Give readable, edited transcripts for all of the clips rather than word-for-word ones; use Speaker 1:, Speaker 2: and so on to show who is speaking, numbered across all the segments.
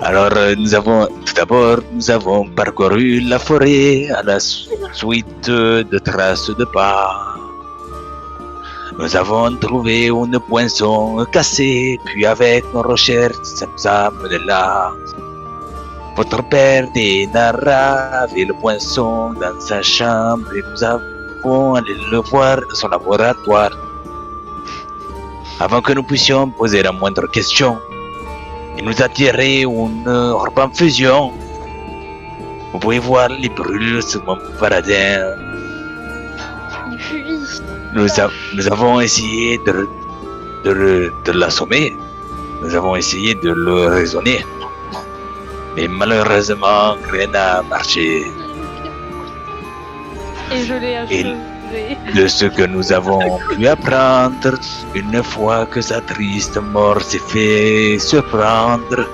Speaker 1: Alors, nous avons parcouru la forêt à la suite de traces de pas. Nous avons trouvé une poinçon cassée, puis avec nos recherches, ça nous a mené là. Votre père avait le poinçon dans sa chambre et nous avons allé le voir dans son laboratoire. Avant que nous puissions poser la moindre question, il nous a tiré une orbe en fusion. Vous pouvez voir les brûlures sur mon paladin. Nous avons essayé de l'assommer. Nous avons essayé de le raisonner. Mais malheureusement, rien n'a marché.
Speaker 2: Et je l'ai achevé.
Speaker 1: De ce que nous avons pu apprendre, une fois que sa triste mort s'est fait surprendre,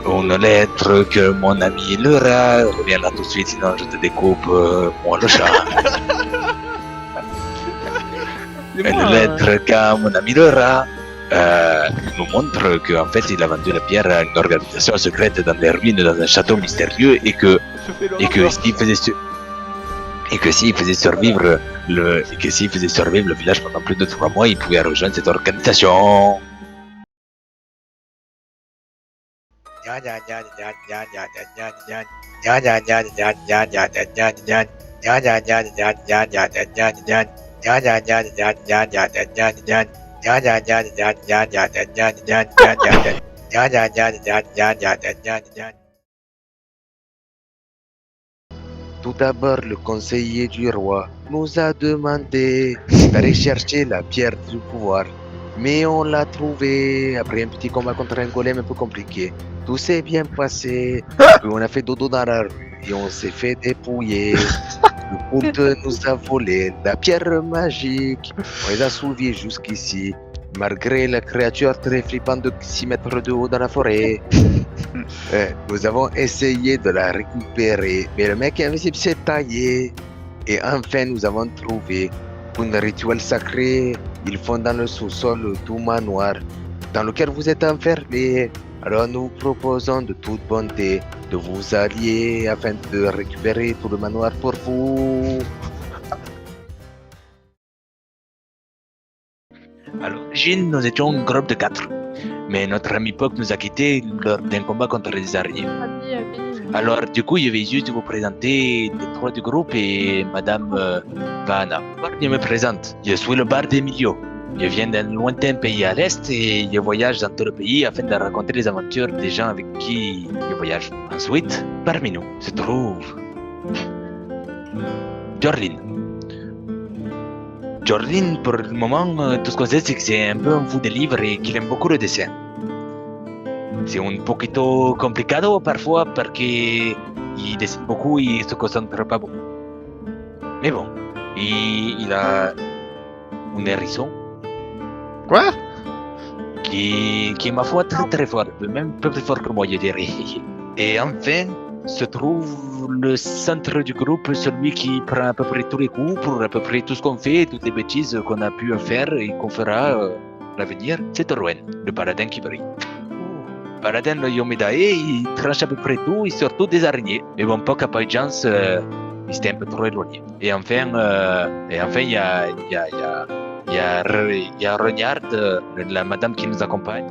Speaker 1: une lettre que mon ami Laura, reviens là tout de suite, sinon je te découpe moi le chat. Une lettre qu'à mon ami Laura nous montre qu'en fait il a vendu la pierre à une organisation secrète dans les ruines dans un château mystérieux et que s'il faisait survivre le village pendant plus de 3 mois, il pouvait rejoindre cette organisation.
Speaker 3: Tout d'abord, le conseiller du roi nous a demandé d'aller chercher la pierre du pouvoir. Mais on l'a trouvée après un petit combat contre un golem un peu compliqué. Tout s'est bien passé. Puis on a fait dodo dans la rue et on s'est fait dépouiller. Le culte nous a volé la pierre magique. On les a soulevés jusqu'ici. Malgré la créature très flippante de 6 mètres de haut dans la forêt. Nous avons essayé de la récupérer, mais le mec invisible s'est taillé. Et enfin, nous avons trouvé un rituel sacré. Ils font dans le sous-sol du manoir, dans lequel vous êtes enfermés. Alors nous proposons de toute bonté de vous allier afin de récupérer tout le manoir pour vous.
Speaker 1: À l'origine, nous étions un groupe de 4. Mais notre ami Puck nous a quittés lors d'un combat contre les araignées. Alors, du coup, je vais juste vous présenter les 3 du groupe et Madame Vanna. Je me présente. Je suis le barde Emilio. Je viens d'un lointain pays à l'Est et je voyage dans tout le pays afin de raconter les aventures des gens avec qui je voyage. Ensuite, parmi nous se trouve Jorlin. Jorlin, pour le moment, tout ce qu'on sait, c'est que c'est un peu un fou de livres et qu'il aime beaucoup le dessin. C'est un poquito complicado parfois parce qu'il dessine beaucoup et il se concentre pas beaucoup. Mais bon, il a un hérisson.
Speaker 4: Quoi?
Speaker 1: Qui est ma foi très très fort, même un peu plus fort que moi, je dirais. Et enfin, se trouve le centre du groupe, celui qui prend à peu près tous les coups pour à peu près tout ce qu'on fait, toutes les bêtises qu'on a pu faire et qu'on fera à l'avenir, c'est Orwen, le paladin qui brille. Le paladin de Yomedae, il tranche à peu près tout et surtout des araignées. Mais bon, pas qu'à pas de chance, il s'était un peu trop éloigné. Et enfin, il y a Regnard, la madame qui nous accompagne.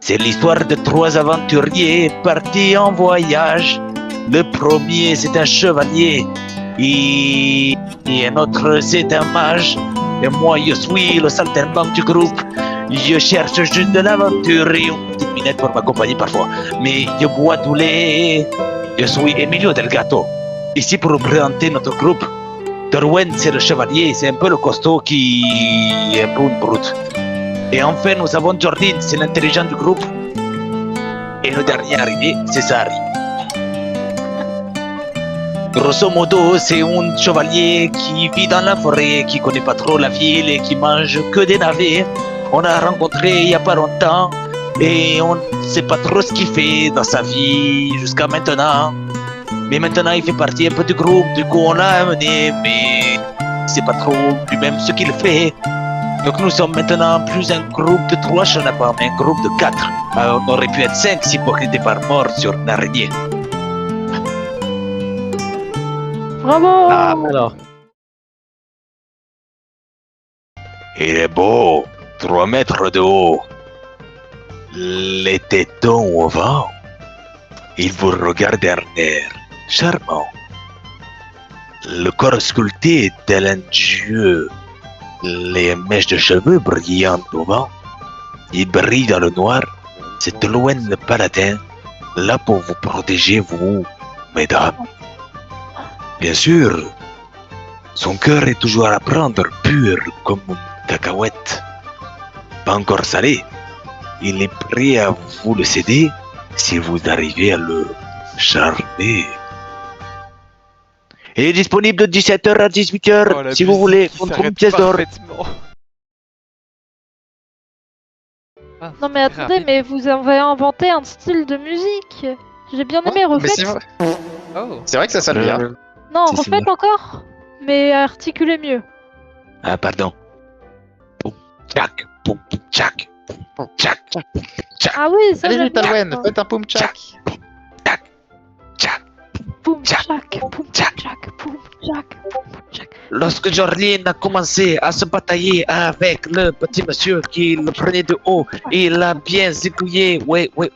Speaker 1: C'est l'histoire de 3 aventuriers partis en voyage. Le premier, c'est un chevalier. Et un autre, c'est un mage. Et moi, je suis le saltimbanque du groupe. Je cherche juste de l'aventure et une petite minette pour m'accompagner parfois. Mais je bois du lait. Je suis Emilio Delgato. Ici pour vous présenter notre groupe. Dorwen, c'est le chevalier. C'est un peu le costaud qui est un peu une brute. Et enfin, nous avons Jordan, c'est l'intelligent du groupe. Et le dernier arrivé, c'est Sari. Grosso modo, c'est un chevalier qui vit dans la forêt, qui connaît pas trop la ville et qui mange que des navets. On a rencontré il y a pas longtemps et on ne sait pas trop ce qu'il fait dans sa vie jusqu'à maintenant. Mais maintenant, il fait partie un peu du groupe, du coup on l'a amené, mais il sait pas trop lui-même ce qu'il fait. Donc nous sommes maintenant plus un groupe de 3 chenapans, mais un groupe de 4. On aurait pu être 5 si Pock n'était pas mort sur une araignée.
Speaker 2: Bravo.
Speaker 4: Ah, alors.
Speaker 1: Il est beau, 3 mètres de haut. Les tétons au vent. Il vous regarde d'un air charmant. Le corps sculpté tel un dieu. Les mèches de cheveux brillantes au vent. Il brille dans le noir. C'est loin le paladin, là pour vous protéger, vous, mesdames. Bien sûr, son cœur est toujours à prendre, pur comme une cacahuète. Pas encore salé. Il est prêt à vous le céder si vous arrivez à le charmer. Il est disponible de 17h à 18h,
Speaker 5: Oh, la
Speaker 1: si vous
Speaker 5: musique
Speaker 1: voulez,
Speaker 5: qui
Speaker 1: contre
Speaker 5: s'arrête
Speaker 1: une pièce d'or.
Speaker 5: parfaitement. Ah,
Speaker 2: Non mais
Speaker 5: c'est
Speaker 2: attendez,
Speaker 5: rapide.
Speaker 2: mais vous avez inventé un style de musique. J'ai bien aimé,
Speaker 4: Mais
Speaker 2: refaites.
Speaker 5: Oh.
Speaker 4: c'est vrai que ça sonne bien.
Speaker 2: Non,
Speaker 1: Si, c'est
Speaker 2: refaites encore. Mais articulez mieux.
Speaker 1: Ah, pardon. Poum, tchac, poum, tchac, poum, tchac, tchac,
Speaker 2: Ah oui, ça
Speaker 4: Allez
Speaker 2: j'aime
Speaker 4: vite,
Speaker 2: bien.
Speaker 4: Alwen, faites un poum tchak.
Speaker 1: tchac, tchac.
Speaker 2: Boum
Speaker 1: Tchac,
Speaker 2: tchac, boum
Speaker 1: tchac.
Speaker 2: tchac, boum tchac, boum tchac.
Speaker 1: Lorsque Jorlin a commencé à se batailler avec le petit monsieur qui le prenait de haut, il a bien zigouillé, ouais.
Speaker 2: Boum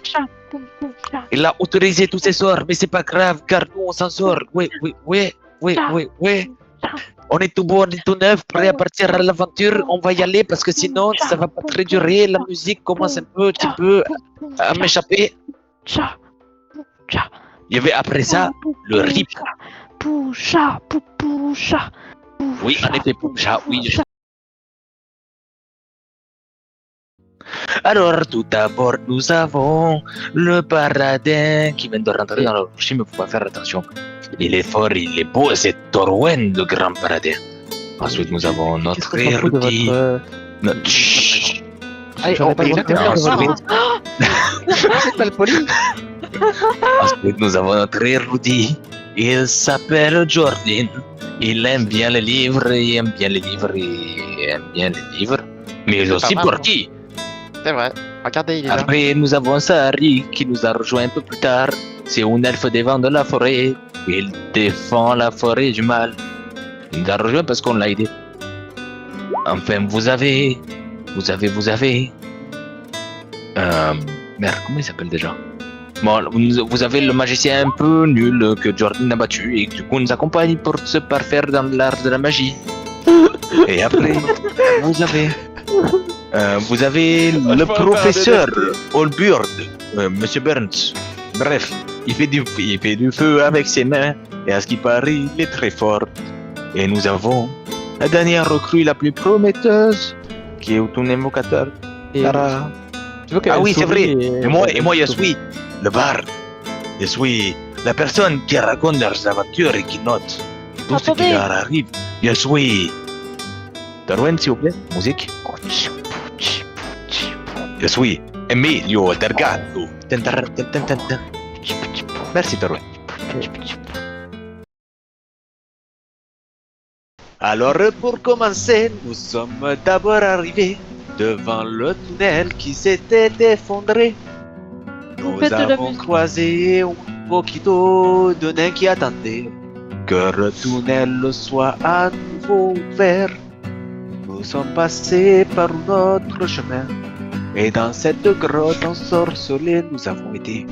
Speaker 2: tchac, boum tchac.
Speaker 1: Il a autorisé tous ses sorts, mais c'est pas grave, car nous on s'en sort, ouais. On est tout beau, on est tout neuf, prêt à partir à l'aventure, on va y aller parce que sinon ça va pas très durer, la musique commence un petit peu à m'échapper.
Speaker 2: Tcha, boum tcha.
Speaker 1: Il y avait après ça le rip.
Speaker 2: Poucha, poucha.
Speaker 1: Oui, en effet, Poumcha, oui. Alors, tout d'abord, nous avons le paladin qui vient de rentrer dans le rocher, mais faut pas faire attention. Il est fort, il est beau, c'est Torwen, le grand paladin. Ensuite, nous avons notre érudit. Chut.
Speaker 4: Allez, on paye la
Speaker 1: Ah,
Speaker 4: ensuite. C'est pas le poli.
Speaker 1: Ensuite, nous avons notre érudit. Il s'appelle Jordan. Il aime bien les livres, il aime bien les livres, il aime bien les livres. Mais il est aussi
Speaker 4: pas mal,
Speaker 1: parti.
Speaker 4: C'est vrai. Regardez, il est là.
Speaker 1: Après, nous avons Sari qui nous a rejoint un peu plus tard. C'est un elfe des vents de la forêt. Il défend la forêt du mal. Il nous a rejoint parce qu'on l'a aidé. Enfin, vous avez. Merde, comment il s'appelle déjà? Bon, vous avez le magicien un peu nul que Jordan a battu et du coup nous accompagne pour se parfaire dans l'art de la magie. Et après, vous avez le
Speaker 5: Je vois
Speaker 1: professeur
Speaker 5: pas
Speaker 1: Olbjörn, Monsieur Burns. Bref, il fait du feu avec ses mains et à ce qui paraît, il est très fort. Et nous avons la dernière recrue la plus prometteuse, qui est un invocateur. Tara.
Speaker 4: Tu veux
Speaker 1: Ah oui, c'est vrai. Et moi, je suis le barde. Je suis la personne qui raconte leurs aventures et qui note tout ce qui
Speaker 2: Attendez.
Speaker 1: leur arrive. Je suis... Darwin, s'il vous plaît, musique. Je suis Emilio Delgado. Merci, Darwin. Alors, pour commencer, nous sommes d'abord arrivés devant le tunnel qui s'était effondré. Nous
Speaker 2: faites de la
Speaker 1: avons
Speaker 2: musique.
Speaker 1: croisé un poquito de nains qui attendaient que le tunnel soit à nouveau ouvert. Nous sommes passés par un autre chemin et dans cette grotte ensorcelée nous avons été.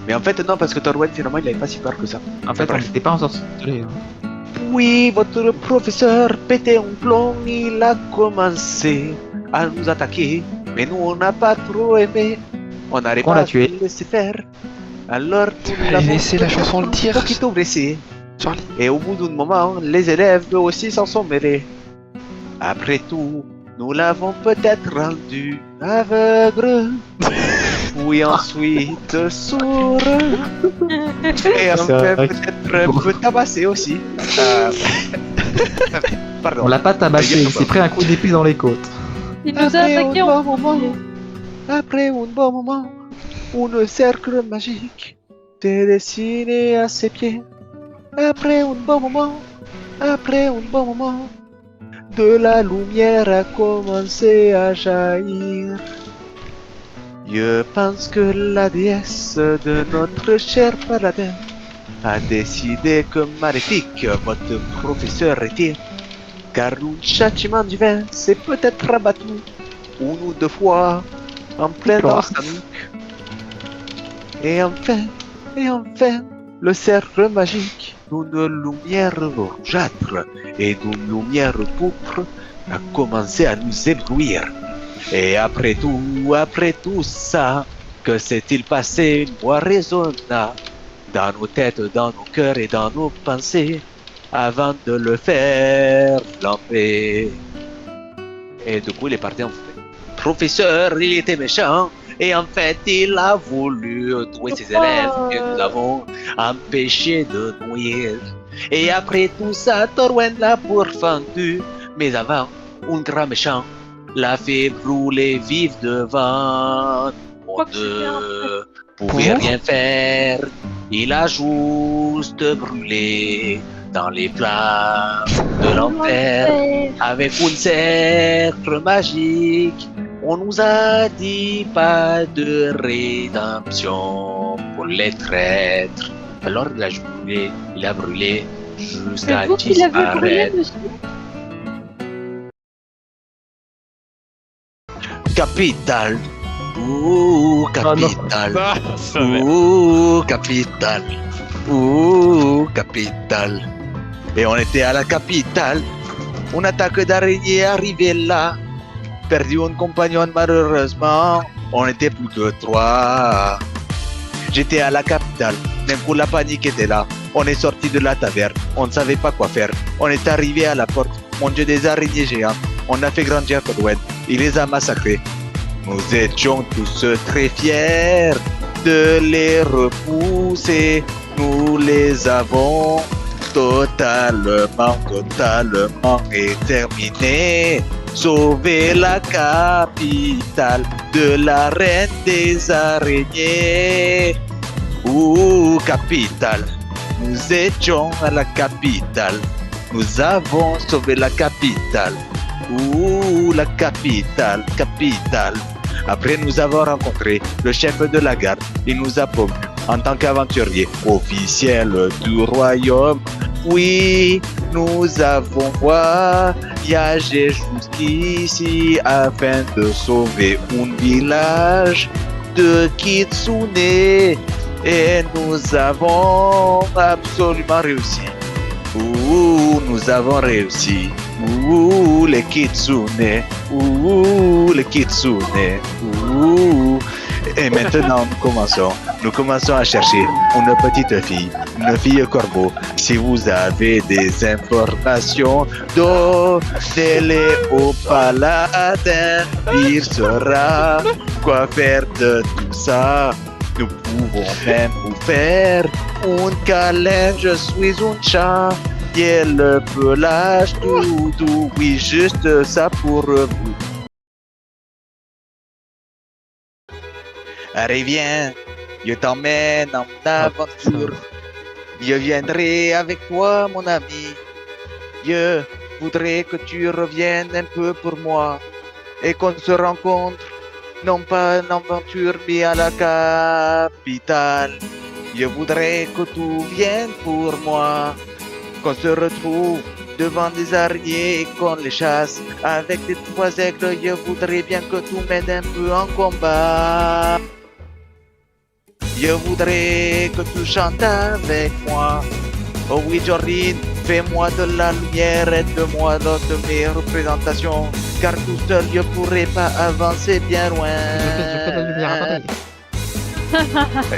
Speaker 1: Mais en fait non, parce que Torwen finalement il avait pas si peur que ça.
Speaker 4: En fait, on
Speaker 1: Bref.
Speaker 4: n'était pas ensorcelés.
Speaker 1: Oui, votre professeur pétait un plomb, il a commencé à nous attaquer, mais nous on n'a pas trop aimé. On n'arrive
Speaker 4: On
Speaker 1: pas
Speaker 4: l'a
Speaker 1: à
Speaker 4: tué.
Speaker 1: le laisser faire. Alors
Speaker 5: Tu
Speaker 1: nous
Speaker 5: vas
Speaker 1: l'avons
Speaker 5: laisser la chanson le dire.
Speaker 1: un poquito blessé.
Speaker 5: Charlie.
Speaker 1: Et au bout d'un moment, les élèves eux aussi s'en sont mêlés. Après tout, nous l'avons peut-être rendu aveugle, puis ensuite sourd, et enfin
Speaker 4: vrai
Speaker 1: peut-être un peu tabassé aussi. Pardon.
Speaker 4: On l'a pas tabassé, il s'est pris un coup d'épée dans les côtes.
Speaker 2: Il nous a
Speaker 1: Après
Speaker 2: attaqué
Speaker 1: un
Speaker 2: en
Speaker 1: bon moment, après un bon moment, un cercle magique t'est dessiné à ses pieds. Après un bon moment,
Speaker 3: de la lumière a commencé à jaillir. Je pense que la déesse de notre cher paladin a décidé que maléfique votre professeur était. Car le châtiment divin s'est peut-être rabattu, une ou deux fois, en plein dans sa nuque. Et enfin, le cercle magique d'une lumière rougeâtre et d'une lumière pourpre a commencé à nous éblouir. Et après tout ça, que s'est-il passé? Moi résonna dans nos têtes, dans nos cœurs et dans nos pensées, avant de le faire flamber. Et du coup, il est parti en fumée. Professeur, il était méchant. Et en fait, il a voulu tuer ses élèves que nous avons empêchés de nourrir. Et après tout ça, Thorwen l'a pourfendu. Mais avant, un grand méchant l'a fait brûler vif devant. On ne pouvait rien faire. Il a juste brûlé dans les flammes de l'enfer avec un cercle magique. On nous a dit pas de rédemption pour les traîtres. Alors il a brûlé jusqu'à disparaître. Capitale. Ouh, capitale. Ouh, capitale. Ouh, capitale. Et on était à la capitale. Une attaque d'araignée est arrivée là. Perdu un compagnon malheureusement. On était plus que 3. J'étais à la capitale. Même pour la panique était là. On est sorti de la taverne. On ne savait pas quoi faire. On est arrivé à la porte. Mon dieu, des araignées géantes. On a fait grandir Thorwen. Il les a massacrés. Nous étions tous très fiers de les repousser. Nous les avons totalement exterminés. Sauver la capitale de la reine des araignées. Ouh, capitale. Nous étions à la capitale. Nous avons sauvé la capitale. Ouh, la capitale. Après nous avons rencontré le chef de la garde. Il nous a promu en tant qu'aventurier officiel du royaume. Oui, nous avons voyagé jusqu'ici afin de sauver un village de Kitsune. Et nous avons absolument réussi. Ouh, nous avons réussi. Ouh, les Kitsune. Ouh, les Kitsune. Ouh. Et maintenant, nous commençons à chercher une petite fille, une fille corbeau. Si vous avez des informations, donnez-les au paladin. Il saura quoi faire de tout ça. Nous pouvons même vous faire un câlin. Je suis un chat. Et le pelage doudou. Oui, juste ça pour vous. Allez, viens, je t'emmène en aventure. Je viendrai avec toi, mon ami. Je voudrais que tu reviennes un peu pour moi et qu'on se rencontre, non pas en aventure, mais à la capitale. Je voudrais que tu viennes pour moi, qu'on se retrouve devant des araignées et qu'on les chasse avec des 3 aigles. Je voudrais bien que tu m'aides un peu en combat. Je voudrais que tu chantes avec moi. Oh oui, Jordan, fais-moi de la lumière, aide-moi dans de mes représentations. Car tout seul, je pourrais pas avancer bien loin.
Speaker 4: Je fais de la lumière, attendez.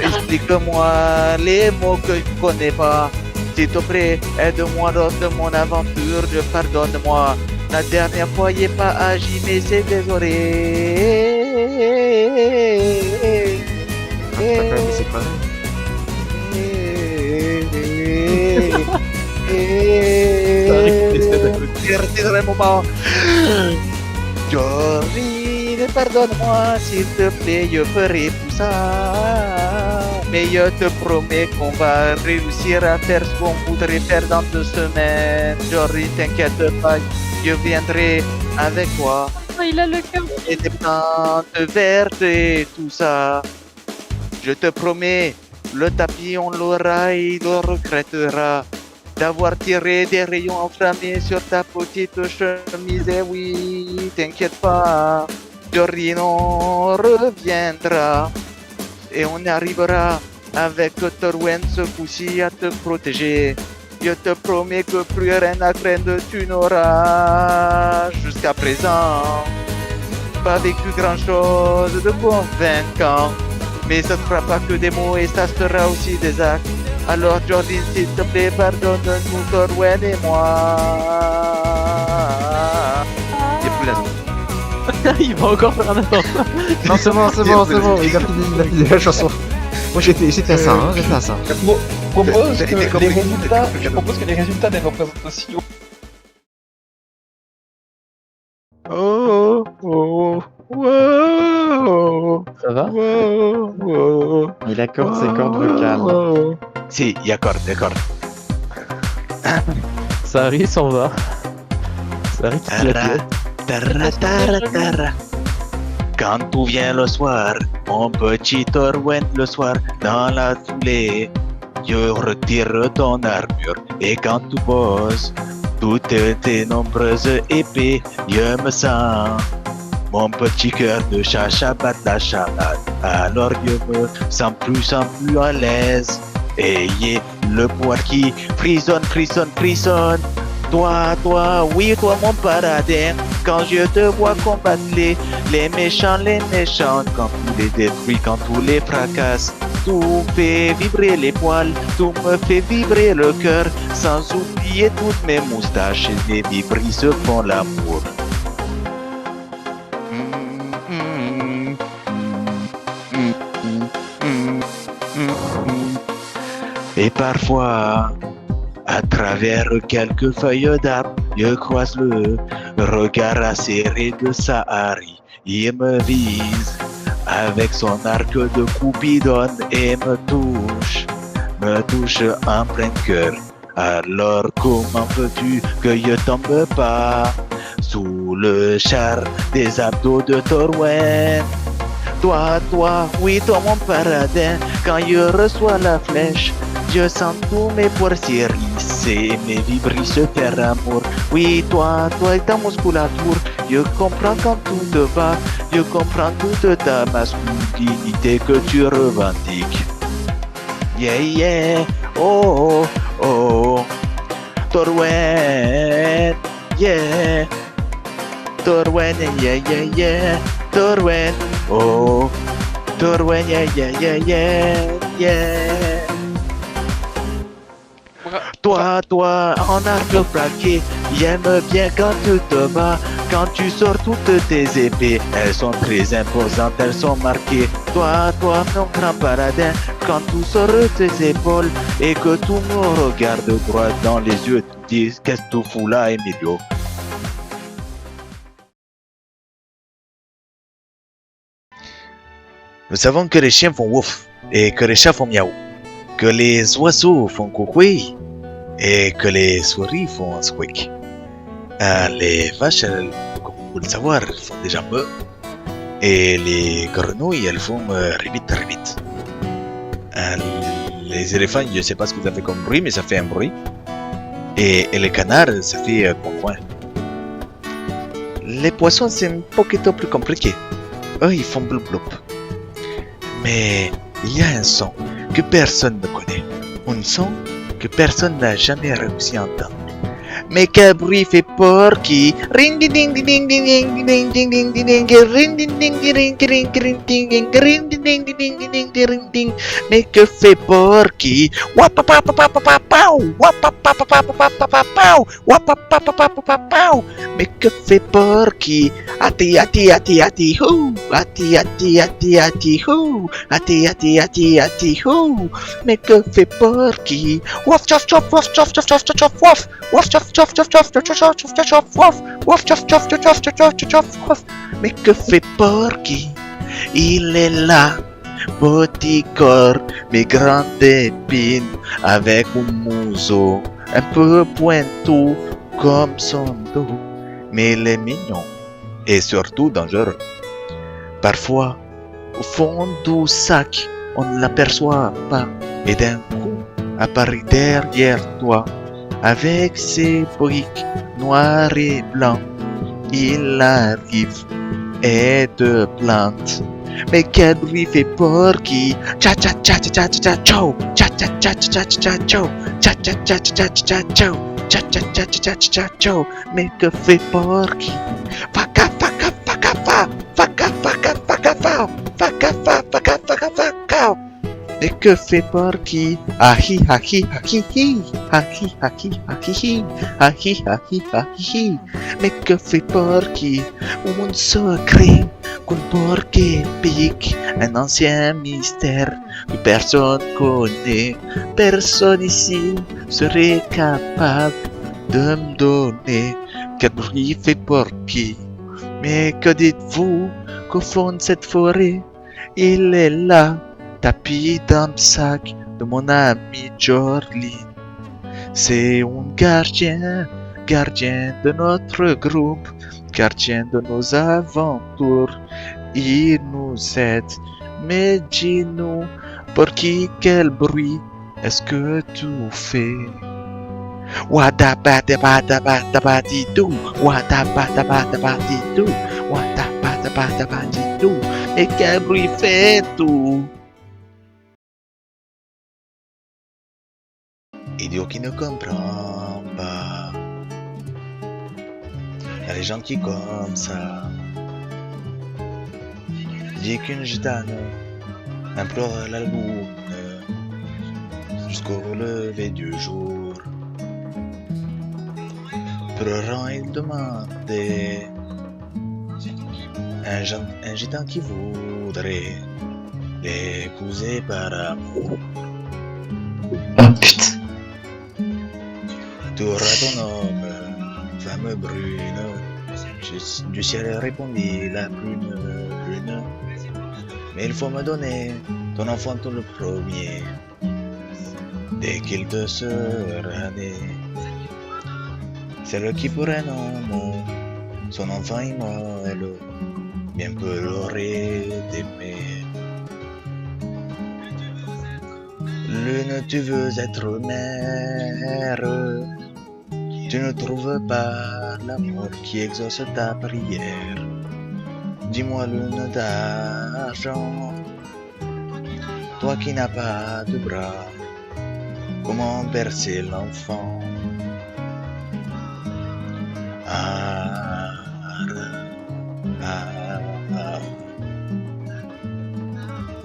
Speaker 3: Explique-moi les mots que je connais pas. S'il te plaît, aide-moi dans de mon aventure, pardonne-moi. La dernière fois, j'ai pas agi, mais c'est désolé.
Speaker 4: C'est quoi?
Speaker 3: Retiens un moment. Jordan, pardonne-moi, s'il te plaît, je ferai tout ça. Mais je te promets qu'on va réussir à faire ce qu'on voudrait faire dans 2 semaines. Jordan, t'inquiète pas. je viendrai avec toi.
Speaker 2: Oh, il a le cœur.
Speaker 3: Et des plantes vertes et tout ça. Je te promets, le tapis on l'aura et il le regrettera d'avoir tiré des rayons enflammés sur ta petite chemise. Et oui, t'inquiète pas, Dorino reviendra et on arrivera avec Torwen ce coup-ci à te protéger. Je te promets que plus rien à craindre tu n'auras. Jusqu'à présent, pas vécu grand-chose de convaincant. Mais ce ne sera pas que des mots et ça sera aussi des actes. Alors Jordan, s'il te plaît, pardonne-nous, Torwen et moi. Il n'y a plus la
Speaker 5: Il va encore faire un attentat.
Speaker 4: Non, c'est bon, il a fini la chanson. Moi j'étais à ça, hein, j'étais à ça.
Speaker 6: Je propose que les résultats des représentations.
Speaker 3: Oh, oh, wow,
Speaker 5: Ça va?
Speaker 3: wow,
Speaker 4: Il accorde ses cordes vocales.
Speaker 1: Si, il accorde, d'accord.
Speaker 5: Sari s'en va. Sari qui se la
Speaker 1: Tara, tara, tara, tara. Quand tout vient le soir, mon petit Torwen le soir, dans la foulée, je retire ton armure. Et quand tu poses toutes tes nombreuses épées, je me sens mon petit cœur de chat bat la chabate. Alors je me sens plus à l'aise. Ayez le poids qui frissonne. Toi, oui, toi mon paradis. Quand je te vois combattre les méchants, quand tu les détruis, quand tu les fracasses, tout fait vibrer les poils, tout me fait vibrer le cœur, sans oublier toutes mes moustaches et mes vibrisses font l'amour. Et parfois, à travers quelques feuilles d'arbre, je croise le regard acéré de Sahari. Il me vise avec son arc de Cupidon et me touche en plein cœur. Alors comment veux-tu que je tombe pas sous le char des abdos de Torwen? Toi, oui, toi mon paradis, quand je reçois la flèche, je sens tous mes poils s'hérisser, mes vibris se faire amour. Oui, toi et ta musculature, je comprends quand tout te va, je comprends toute ta masculinité que tu revendiques. Yeah, oh, Torwen, yeah, Torwen, yeah, Torwen, oh, Torwen, yeah. Toi, en arc braqué, j'aime bien quand tu te bats, quand tu sors toutes tes épées, elles sont très imposantes, elles sont marquées. Toi, mon grand paradin, quand tu sors tes épaules et que tu me regardes droit dans les yeux, tu dis qu'est-ce que tu fous là, Emilio? Nous savons que les chiens font wouf et que les chats font miaou, que les oiseaux font coucouille et que les souris font squeak. Les vaches, comme vous le savez, elles font déjà me. Et les grenouilles, elles font ribit. Les éléphants, je ne sais pas ce que ça fait comme bruit, mais ça fait un bruit. Et les canards, ça fait coin. Les poissons, c'est un poquito plus compliqué. Eux, ils font bloup bloup. Mais il y a un son que personne ne connaît. Un son que personne n'a jamais réussi à entendre. Mais quel bruit fait Porky? Ring ding ding ding ding ding ding ding ding ding ding ring ding ding ding ding ding ding ring ding ding ding ding ding ding. Mais que fait Porky? Mais que fait Porky? Ati ati ati ati hoo, ati ati ati ati hoo, ati ati ati ati hoo. Mais que fait Porky? Waf chof chof waf chof chof chof chof waf, waf chof chof chof chof chof chof chof chof waf, waf chof chof chof chof chof chof chof waf. Mais que fait Porky? Il est là, petit corps, mais grande épine, avec un museau un peu pointu comme son dos.
Speaker 3: mais il est mignon et surtout dangereux. Parfois, au fond du sac, on ne l'aperçoit pas et d'un coup apparaît derrière toi avec ses briques noires et blancs. Il arrive et te plante. Mais quel bruit fait Porky? Cha cha cha cha cha cha chow, cha cha cha cha cha chow, cha cha cha cha cha chow, cha cha cha cha cha chow. Mais que fait Porky? Faka faka faka fa, faka faka faka fa, faka fa faka faka faka. Mais que fait Porky? Ahi ahi ahi hi, ahi ahi ahi hi, ahi ahi ahi hi. Mais que fait Porky? Un secret qu'un Porky pique, un ancien mystère que personne connaît. Personne ici serait capable de me donner quel bruit fait Porky. Mais que dites-vous qu'au fond de cette forêt, il est là, tapis dans le sac de mon ami Jorlin. C'est un gardien de notre groupe, gardien de nos aventures. Il nous aide, mais dis-nous, Porky, quel bruit est-ce que tu fais? Wadabadabadabadabadidou, wadabadabadabadidou, wadabadabadabadidou. Et quel bruit fais-tu? Idiot qui ne comprend pas. Y'a les gens qui comme ça. Dit qu'une gitane implore la lune jusqu'au lever du jour. Pleurant, il demandait un gitan qui voudrait l'épouser par amour.
Speaker 6: Ah putain.
Speaker 3: Tu auras ton homme, femme brune. Du ciel répondit la brune. Mais il faut me donner ton enfant tout le premier, dès qu'il te sera né. Celle qui pourrait nommer son enfant immortel, bien peu l'aurait aimé. Lune, tu veux être mère, tu ne trouves pas l'amour qui exauce ta prière. Dis-moi, lune d'argent, toi qui n'as pas de bras, comment bercer l'enfant?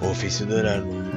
Speaker 3: Au fils de la lune.